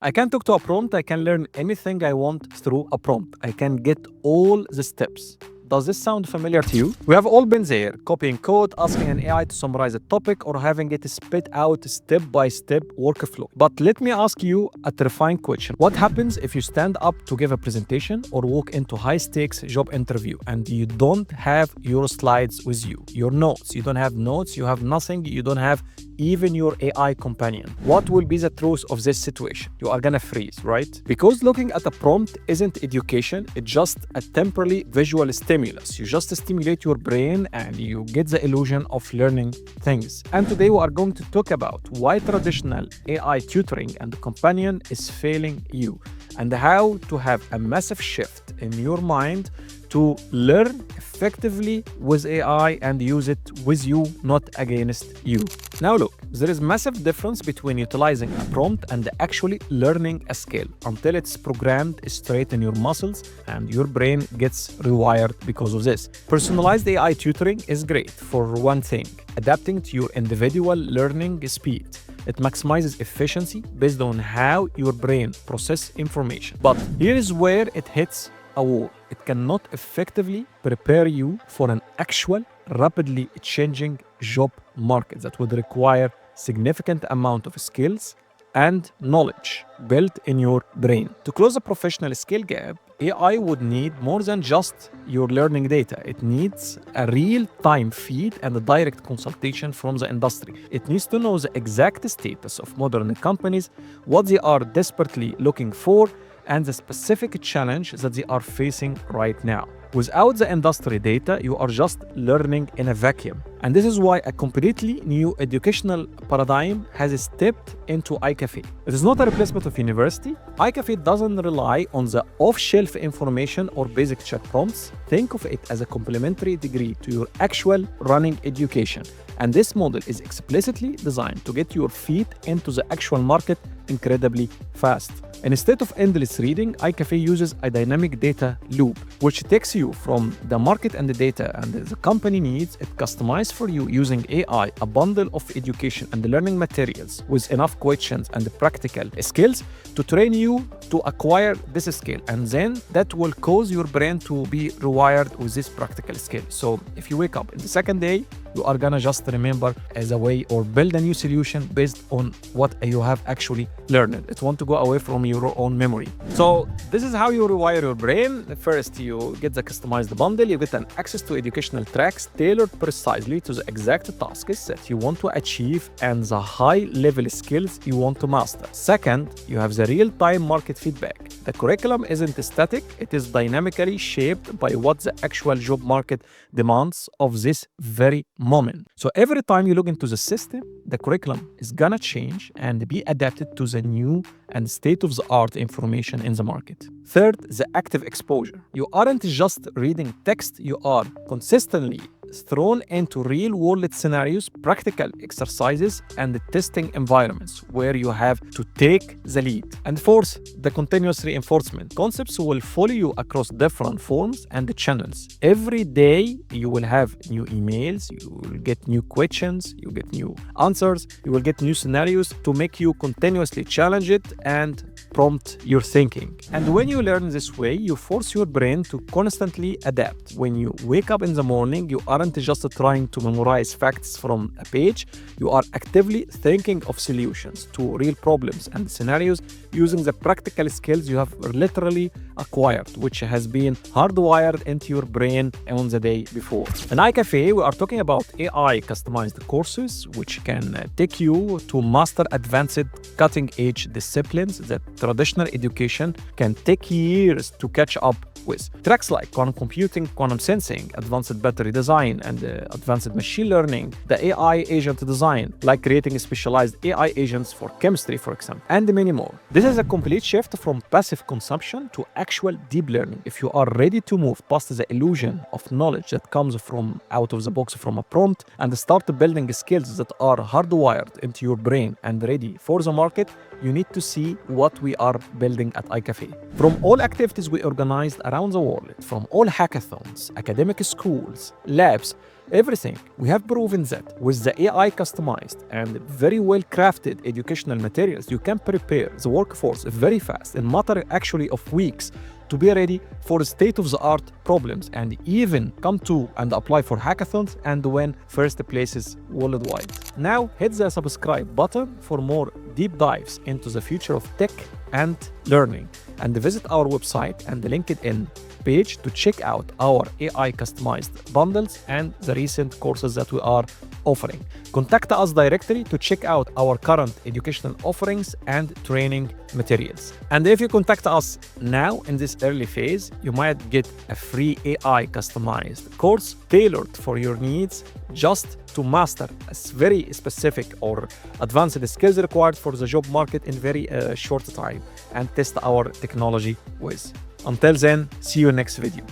I can talk to a prompt, I can learn anything I want through a prompt. I can get all the steps. Does this sound familiar to you? We have all been there, copying code, asking an AI to summarize a topic, or having it spit out step-by-step workflow. But let me ask you a terrifying question. What happens if you stand up to give a presentation or walk into high-stakes job interview and you don't have your slides with you, your notes? You don't have notes, you have nothing, you don't have even your AI companion. What will be the truth of this situation? You are gonna freeze, right? Because looking at a prompt isn't education, it's just a temporary visual stimulus. You just stimulate your brain and you get the illusion of learning things. And today we are going to talk about why traditional AI tutoring and companion is failing you, and how to have a massive shift in your mind to learn effectively with AI and use it with you, not against you. Now look, there is massive difference between utilizing a prompt and actually learning a skill until it's programmed straight in your muscles and your brain gets rewired because of this. Personalized AI tutoring is great for one thing, adapting to your individual learning speed. It maximizes efficiency based on how your brain processes information. But here is where it hits a wall. It cannot effectively prepare you for an actual, rapidly changing job market that would require significant amount of skills and knowledge built in your brain. To close the professional skill gap, AI would need more than just your learning data. It needs a real-time feed and a direct consultation from the industry. It needs to know the exact status of modern companies, what they are desperately looking for, and the specific challenge that they are facing right now. Without the industry data, you are just learning in a vacuum. And this is why a completely new educational paradigm has stepped into iQafé. It is not a replacement of university. iQafé doesn't rely on the off-shelf information or basic chat prompts. Think of it as a complementary degree to your actual running education. And this model is explicitly designed to get your feet into the actual market incredibly fast. Instead of endless reading, iQafé uses a dynamic data loop, which takes you from the market and the data and the company needs. It customized for you using AI, a bundle of education and learning materials with enough questions and practical skills to train you to acquire this skill. And then that will cause your brain to be rewired with this practical skill. So if you wake up in the second day, you are gonna just remember as a way or build a new solution based on what you have actually learned. It won't go away from your own memory. So this is how you rewire your brain. First, you get the customized bundle. You get an access to educational tracks tailored precisely to the exact tasks that you want to achieve and the high-level skills you want to master. Second, you have the real-time market feedback. The curriculum isn't static. It is dynamically shaped by what the actual job market demands of this very moment. So every time you look into the system, the curriculum is gonna change and be adapted to the new and state-of-the-art information in the market. Third, the active exposure. You aren't just reading text, you are consistently thrown into real-world scenarios, practical exercises, and testing environments where you have to take the lead. And fourth, the continuous reinforcement. Concepts will follow you across different forms and channels. Every day, you will have new emails, you will get new questions, you get new answers, you will get new scenarios to make you continuously challenge it and prompt your thinking. And when you learn this way, you force your brain to constantly adapt. When you wake up in the morning, you aren't just trying to memorize facts from a page, you are actively thinking of solutions to real problems and scenarios using the practical skills you have literally acquired, which has been hardwired into your brain on the day before. In iQafé, we are talking about AI customized courses, which can take you to master advanced cutting-edge disciplines that traditional education can take years to catch up with. Tracks like quantum computing, quantum sensing, advanced battery design, and advanced machine learning, the AI agent design, like creating specialized AI agents for chemistry, for example, and many more. This is a complete shift from passive consumption to actual deep learning. If you are ready to move past the illusion of knowledge that comes from out of the box from a prompt and start building skills that are hardwired into your brain and ready for the market, you need to see what we are building at iQafé. From all activities we organized around the world, from all hackathons, academic schools, labs, everything, we have proven that with the AI customized and very well crafted educational materials, you can prepare the workforce very fast, in matter actually of weeks, to be ready for state-of-the-art problems and even come to and apply for hackathons and win first places worldwide. Now hit the subscribe button for more deep dives into the future of tech and learning, and visit our website and the LinkedIn page to check out our AI customized bundles and the recent courses that we are offering. Contact us directly to check out our current educational offerings and training materials. And if you contact us now in this early phase, you might get a free AI customized course tailored for your needs, just to master a very specific or advanced skills required for the job market in very short time and test our technology with. Until then, see you next video.